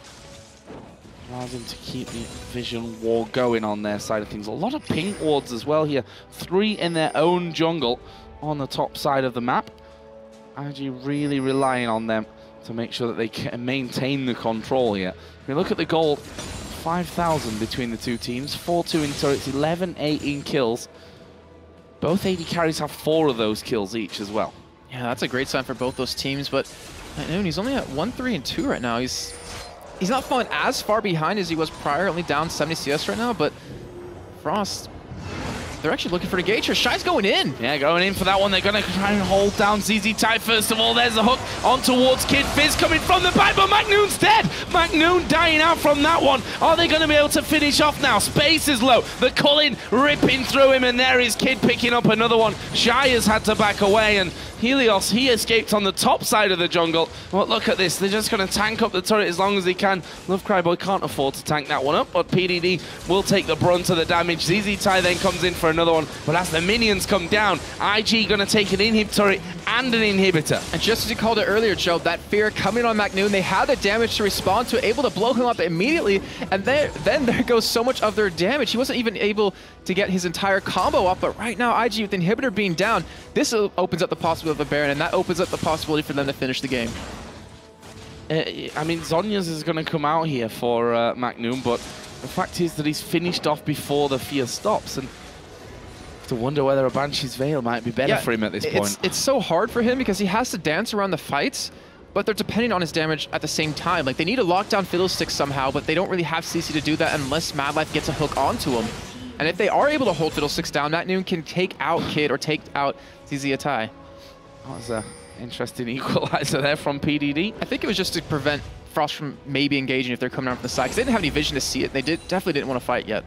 Allows him to keep the vision war going on their side of things. A lot of pink wards as well here. 3 in their own jungle on the top side of the map. IG really relying on them to make sure that they can maintain the control here. If we look at the gold, 5,000 between the two teams. 4-2 in turrets, 11-8 in kills. Both AD carries have 4 of those kills each as well. Yeah, that's a great sign for both those teams, but MakNooN, he's only at 1-3-2 right now. He's not falling as far behind as he was prior, only down 70 CS right now, but Frost, they're actually looking for the engagement. Shy's going in. Yeah, going in for that one. They're going to try and hold down Zzitai first of all. There's the hook on towards Kid Fizz coming from the back, but MakNoon's dead. MakNooN dying out from that one. Are they going to be able to finish off now? Space is low. The Culling ripping through him, and there is Kid picking up another one. Shy has had to back away, and Helios, he escaped on the top side of the jungle. But look at this. They're just going to tank up the turret as long as they can. Love Cryboy can't afford to tank that one up, but PDD will take the brunt of the damage. Zzitai then comes in for another one, but as the minions come down, IG going to take an inhib turret and an inhibitor. And just as you called it earlier, Joe, that fear coming on MakNooN, they have the damage to respond to it, able to blow him up immediately, and then there goes so much of their damage. He wasn't even able to get his entire combo up, but right now, IG with the inhibitor being down, this opens up the possibility of the Baron, and that opens up the possibility for them to finish the game. I mean, Zhonya's is going to come out here for MakNooN, but the fact is that he's finished off before the fear stops, and to wonder whether a Banshee's Veil might be better for him at this point. It's so hard for him because he has to dance around the fights, but they're depending on his damage at the same time. Like, they need to lock down Fiddlesticks somehow, but they don't really have CC to do that unless Madlife gets a hook onto him. And if they are able to hold Fiddlesticks down, MakNooN can take out Kid or take out Zzitai. That was an interesting equalizer there from PDD. I think it was just to prevent Frost from maybe engaging if they're coming around from the side, because they didn't have any vision to see it. They definitely didn't want to fight yet.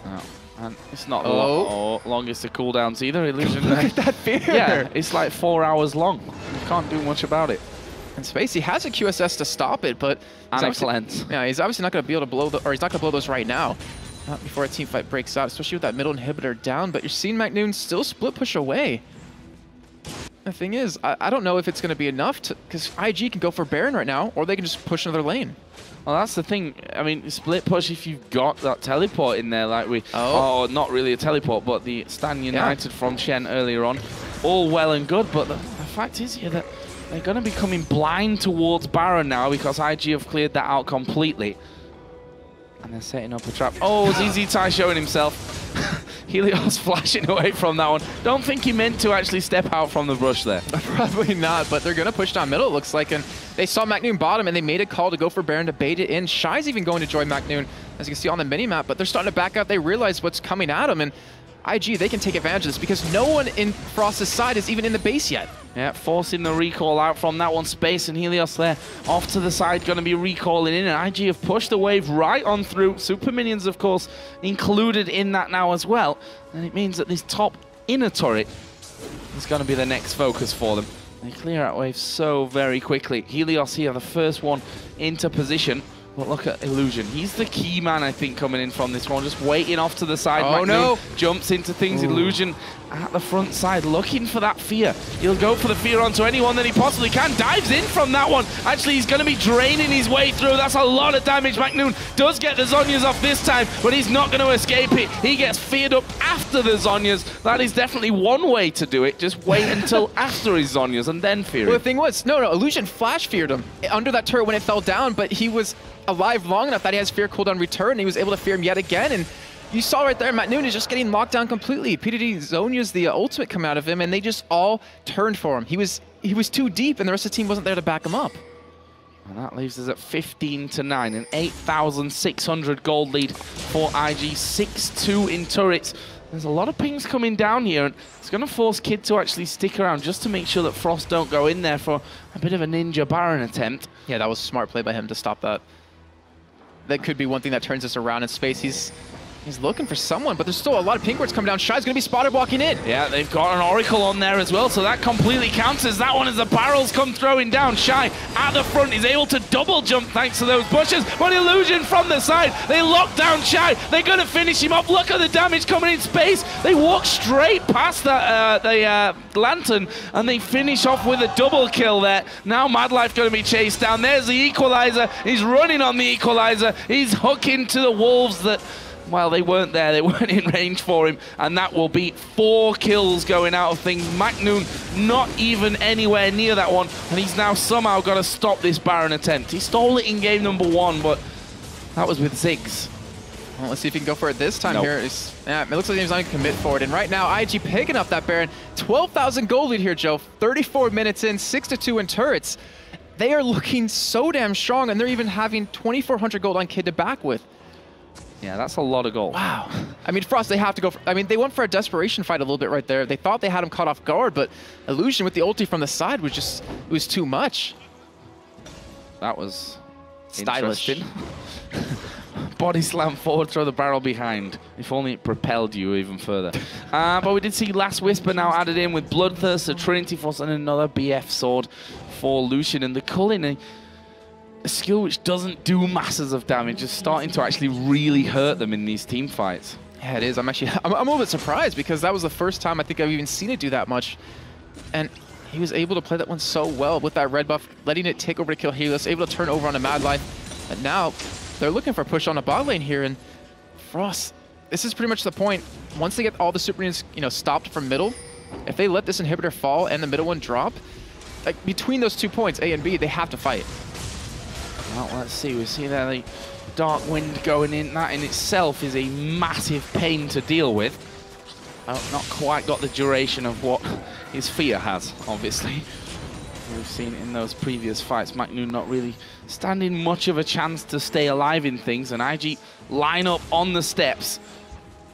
No. And it's not the longest of cooldowns either. Illusion. Look at that fear. Yeah, it's like 4 hours long. You can't do much about it. And Spacey has a QSS to stop it, but and a cleanse. Yeah, he's obviously not going to be able to blow he's not going to blow those right now. Not before a team fight breaks out, especially with that middle inhibitor down. But you're seeing MakNooN still split push away. The thing is, I don't know if it's going to be enough to, because IG can go for Baron right now, or they can just push another lane. Well, that's the thing. I mean, split push if you've got that teleport in there, like oh, not really a teleport, but the Stan United from Shen earlier on. All well and good, but the fact is here that they're going to be coming blind towards Baron now because IG have cleared that out completely. And they're setting up a trap. Oh, Zzitai showing himself. Helios flashing away from that one. Don't think he meant to actually step out from the brush there. Probably not, but they're going to push down middle, it looks like. And they saw MakNooN bottom, and they made a call to go for Baron to bait it in. Shy's even going to join MakNooN, as you can see on the minimap, but they're starting to back out. They realize what's coming at them, and IG, they can take advantage of this because no one in Frost's side is even in the base yet. Yeah, forcing the recall out from that one. Space and Helios there off to the side, going to be recalling in, and IG have pushed the wave right on through. Super Minions, of course, included in that now as well. And it means that this top inner turret is going to be the next focus for them. They clear out waves so very quickly. Helios here, the first one into position. But look at Illusion. He's the key man, I think, coming in from this one. Just waiting off to the side. Oh, no. Jumps into things. Ooh. Illusion at the front side, looking for that fear. He'll go for the fear onto anyone that he possibly can. Dives in from that one. Actually, he's going to be draining his way through. That's a lot of damage. MakNooN does get the Zhonya's off this time, but he's not going to escape it. He gets feared up after the Zhonya's. That is definitely one way to do it. Just wait until after his Zhonya's and then fear him. Well, the thing was, no, Illusion flash feared him under that turret when it fell down, but he was alive long enough that he has fear cooldown return, and he was able to fear him yet again. And you saw right there, MakNooN is just getting locked down completely. PDD Zhonya's the ultimate come out of him, and they just all turned for him. He was too deep, and the rest of the team wasn't there to back him up. And that leaves us at 15-9, an 8,600 gold lead for IG, 6-2 in turrets. There's a lot of pings coming down here, and it's going to force Kid to actually stick around just to make sure that Frost don't go in there for a bit of a Ninja Baron attempt. Yeah, that was a smart play by him to stop that. that could be one thing that turns this around in space. He's looking for someone, but there's still a lot of pink wards coming down. Shy's going to be spotted walking in. Yeah, they've got an Oracle on there as well, so that completely counters that one as the barrels come throwing down. Shy at the front is able to double jump thanks to those bushes, but Illusion from the side. They lock down Shy. They're going to finish him off. Look at the damage coming in space. They walk straight past that the Lantern, and they finish off with a double kill there. Now Madlife going to be chased down. There's the Equalizer. He's running on the Equalizer. He's hooking to the wolves that... Well, they weren't there. They weren't in range for him. And that will be 4 kills going out of things. MakNooN not even anywhere near that one. And he's now somehow got to stop this Baron attempt. He stole it in game number 1, but that was with Ziggs. Well, let's see if he can go for it this time here. Yeah, it looks like he's not going to commit for it. And right now, IG picking up that Baron. 12,000 gold lead here, Joe. 34 minutes in, 6-2 in turrets. They are looking so damn strong, and they're even having 2,400 gold on Kid to back with. Yeah, that's a lot of gold. Wow. I mean, Frost, they have to go for... I mean, they went for a desperation fight a little bit right there. They thought they had him caught off guard, but Illusion with the ulti from the side was just... It was too much. That was... stylish. Body slam forward, throw the barrel behind. If only it propelled you even further. But we did see Last Whisper now added in with Bloodthirst, a Trinity Force, and another BF sword for Lucian. And the culling... A skill which doesn't do masses of damage is starting to actually really hurt them in these team fights. Yeah, it is. I'm a little bit surprised because that was the first time I think I've even seen it do that much. And he was able to play that one so well with that red buff, letting it take over to kill Helios, able to turn over onto Madlife. And now they're looking for a push on the bot lane here. And Frost, this is pretty much the point. Once they get all the super minions, stopped from middle, if they let this inhibitor fall and the middle one drop, like between those 2 points, A and B, they have to fight. Well, let's see. We see there the Dark Wind going in. That in itself is a massive pain to deal with. Not quite got the duration of what his fear has, obviously. We've seen in those previous fights, MakNooN not really standing much of a chance to stay alive in things. And IG line up on the steps,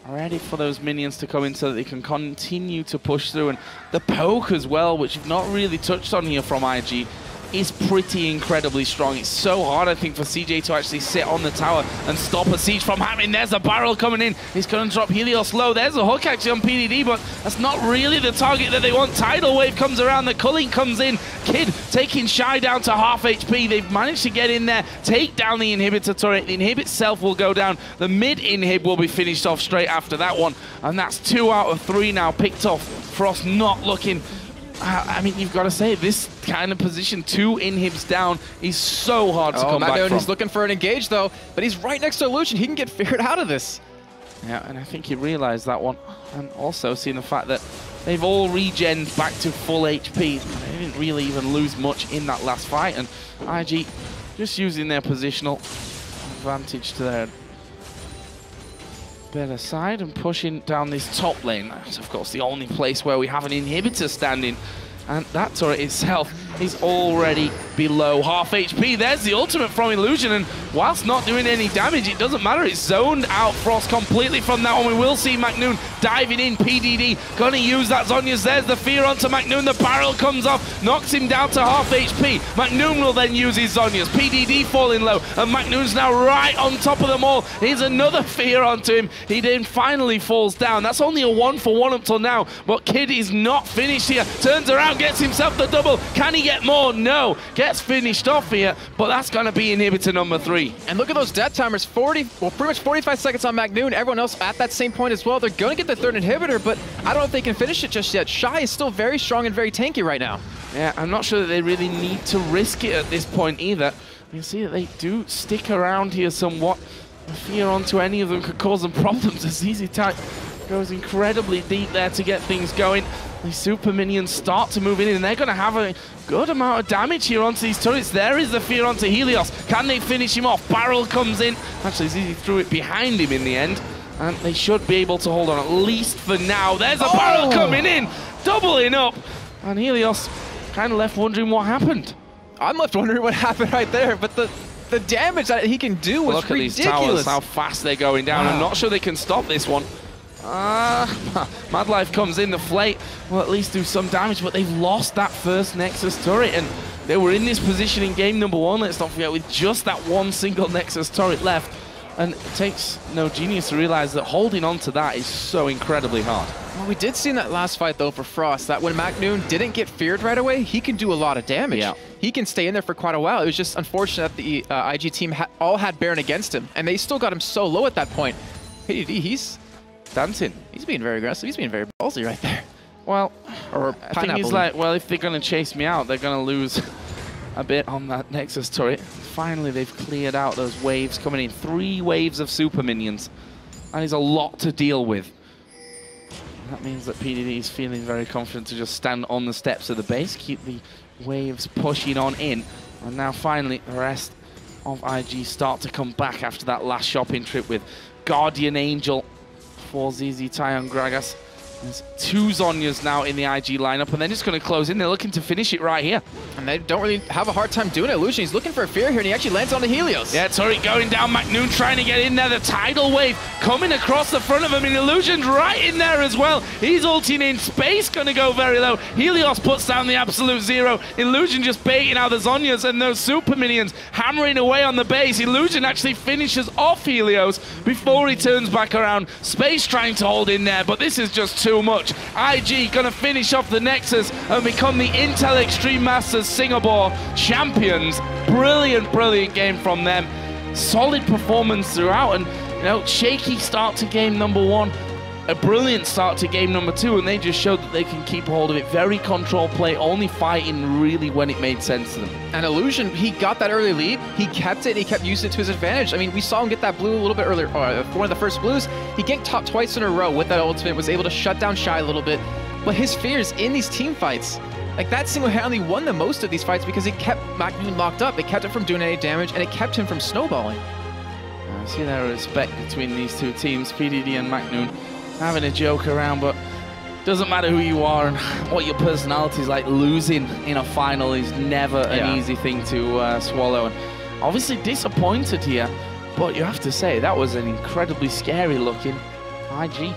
ready for those minions to come in so that they can continue to push through. And the poke as well, which you've not really touched on here from IG, is pretty incredibly strong. It's so hard, I think, for CJ to actually sit on the tower and stop a siege from happening. There's a barrel coming in. He's going to drop Helios low. There's a hook actually on PDD, but that's not really the target that they want. Tidal Wave comes around. The culling comes in. Kid taking Shy down to half HP. They've managed to get in there, take down the inhibitor turret. The inhibit itself will go down. The mid inhib will be finished off straight after that one. And that's 2 out of 3 now picked off. Frost not looking... I mean, you've got to say, this kind of position, 2 inhibs down, is so hard to come back from. He's looking for an engage, though, but he's right next to Illusion. He can get figured out of this. Yeah, and I think he realized that one. And also seeing the fact that they've all regened back to full HP. They didn't really even lose much in that last fight. And IG just using their positional advantage to their better side and pushing down this top lane. That's of course the only place where we have an inhibitor standing, and that turret itself is already below half HP. There's the ultimate from Illusion, and whilst not doing any damage, it doesn't matter. It's zoned out Frost completely from that one. We will see MakNooN diving in. PDD gonna use that Zhonya's. There's the fear onto MakNooN. The barrel comes off, knocks him down to half HP. MakNooN will then use his Zhonya's. PDD falling low, and MakNoon's now right on top of them all. Here's another fear onto him. He then finally falls down. That's only a 1-for-1 up till now, but Kid is not finished here. Turns around, gets himself the double. Can he get more? No. Gets finished off here, but that's going to be inhibitor number 3. And look at those death timers. Pretty much 45 seconds on MakNooN. Everyone else at that same point as well. They're going to get the 3rd inhibitor, but I don't know if they can finish it just yet. Shy is still very strong and very tanky right now. Yeah, I'm not sure that they really need to risk it at this point either. You see that they do stick around here somewhat. The fear onto any of them could cause them problems as Zzitai goes incredibly deep there to get things going. These super minions start to move in, and they're going to have a good amount of damage here onto these turrets. There is the fear onto Helios. Can they finish him off? Barrel comes in. Actually, Zzitai threw it behind him in the end, and they should be able to hold on at least for now. There's a barrel coming in, doubling up, and Helios kind of left wondering what happened. I'm left wondering what happened right there, but the damage that he can do was ridiculous. Look at these towers, how fast they're going down. Wow. I'm not sure they can stop this one. Madlife comes in, the Flate will at least do some damage, but they've lost that first Nexus turret, and They were in this position in game number 1, let's not forget, with just that one single Nexus turret left. And it takes no genius to realize that holding on to that is so incredibly hard. Well, we did see in that last fight, though, for Frost, that when MakNooN didn't get feared right away, he can do a lot of damage. Yeah. He can stay in there for quite a while. It was just unfortunate that the IG team all had Baron against him, and they still got him so low at that point. PDD, he's dancing. He's being very aggressive. He's being very ballsy right there. Well, or I think he's like, well, if they're going to chase me out, they're going to lose a bit on that Nexus turret. Finally, they've cleared out those waves coming in. 3 waves of super minions. That is a lot to deal with. That means that PDD is feeling very confident to just stand on the steps of the base, keep the waves pushing on in. And now finally, the rest of IG start to come back after that last shopping trip with Guardian Angel for Zzitai and Gragas. There's 2 Zhonyas now in the IG lineup, and they're just going to close in. They're looking to finish it right here. And they don't really have a hard time doing it. Illusion, he's looking for a fear here, and he actually lands on the Helios. Yeah, turret going down. MakNooN trying to get in there. The tidal wave coming across the front of him, and Illusion's right in there as well. He's ulting in. Space going to go very low. Helios puts down the absolute 0. Illusion just baiting out the Zhonyas and those super minions hammering away on the base. Illusion actually finishes off Helios before he turns back around. Space trying to hold in there, but this is just too much. IG gonna finish off the Nexus and become the Intel Extreme Masters Singapore champions. Brilliant, brilliant game from them. Solid performance throughout, and you know, shaky start to game number 1. A brilliant start to game number 2, and they just showed that they can keep hold of it. Very controlled play, only fighting really when it made sense to them. And Illusion, he got that early lead, he kept it, and he kept using it to his advantage. I mean, we saw him get that blue a little bit earlier, one of the first blues. He ganked top twice in a row with that ultimate, was able to shut down Shy a little bit. But his fears in these team fights, like that single-handedly won the most of these fights because it kept MakNooN locked up. It kept him from doing any damage, and it kept him from snowballing. I see that respect between these 2 teams, PDD and MakNooN, having a joke around, but doesn't matter who you are and what your personality is like. Losing in a final is never an easy thing to swallow. And obviously disappointed here, but you have to say that was an incredibly scary looking IG.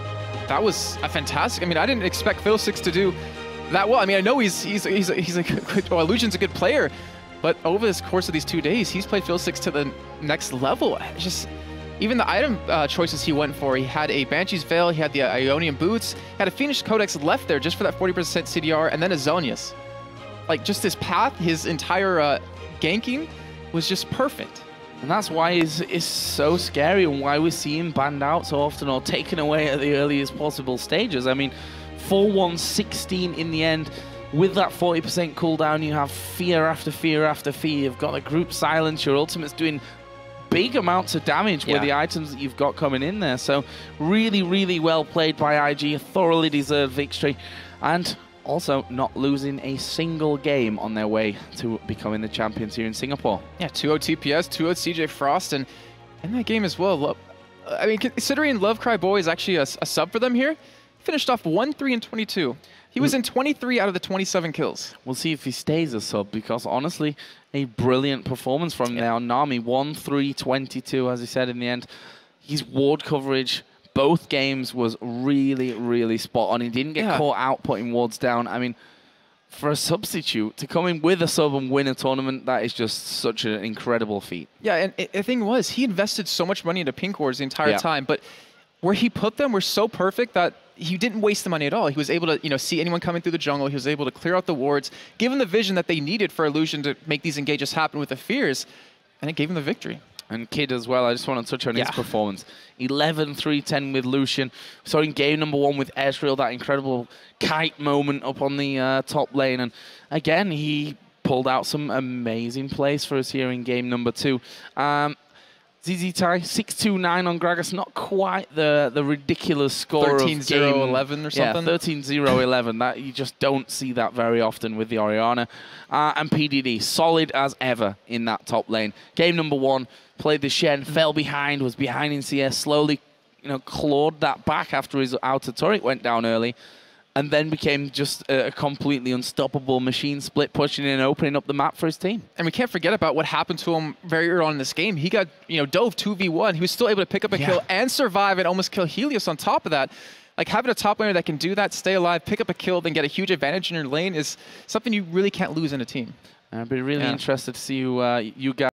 That was a fantastic. I mean, I didn't expect Fiddlesticks to do that well. I mean, I know he's a good, well, Illusion's a good player, but over this course of these 2 days, he's played Fiddlesticks to the next level. Just even the item choices he went for, he had a Banshee's Veil, he had the Ionian Boots, had a Phoenix Codex left there just for that 40% CDR, and then a Zhonyas. Like, just his path, his entire ganking was just perfect. And that's why it's so scary, and why we see him banned out so often or taken away at the earliest possible stages. I mean, 4-1-16 in the end. With that 40% cooldown, you have fear after fear after fear. You've got a group silence, your ultimate's doing big amounts of damage with the items that you've got coming in there. So really, really well played by IG. A thoroughly deserved victory. And also not losing a single game on their way to becoming the champions here in Singapore. Yeah, 2-0 TPS, 2-0 CJ Frost, and in that game as well. I mean, considering Love Cry Boy is actually a sub for them here, finished off 1-3-22. He was in 23 out of the 27 kills. We'll see if he stays a sub, because honestly, a brilliant performance from him there on Nami. 1-3-22, as he said in the end. His ward coverage, both games, was really, really spot on. He didn't get caught out putting wards down. I mean, for a substitute, to come in with a sub and win a tournament, that is just such an incredible feat. Yeah, and the thing was, he invested so much money into pink wards the entire time, but where he put them were so perfect that he didn't waste the money at all. He was able to, you know, see anyone coming through the jungle. He was able to clear out the wards, give him the vision that they needed for Illusion to make these engages happen with the fears, and it gave him the victory. And Kid as well, I just want to touch on his performance. 11-3-10 with Lucian. So in game number 1 with Ezreal, that incredible kite moment up on the top lane. And again, he pulled out some amazing plays for us here in game number 2. Zzitai, 6-2-9 on Gragas. Not quite the ridiculous score 13-0-11 or something? Yeah, 13-0-11. That, you just don't see that very often with the Orianna. And PDD, solid as ever in that top lane. Game number 1, played the Shen, fell behind, was behind in CS, slowly, you know, clawed that back after his outer turret went down early, and then became just a completely unstoppable machine split, pushing in and opening up the map for his team. And we can't forget about what happened to him very early on in this game. He got, you know, dove 2v1. He was still able to pick up a kill and survive and almost kill Helios on top of that. like having a top laner that can do that, stay alive, pick up a kill, then get a huge advantage in your lane is something you really can't lose in a team. I'd be really interested to see you guys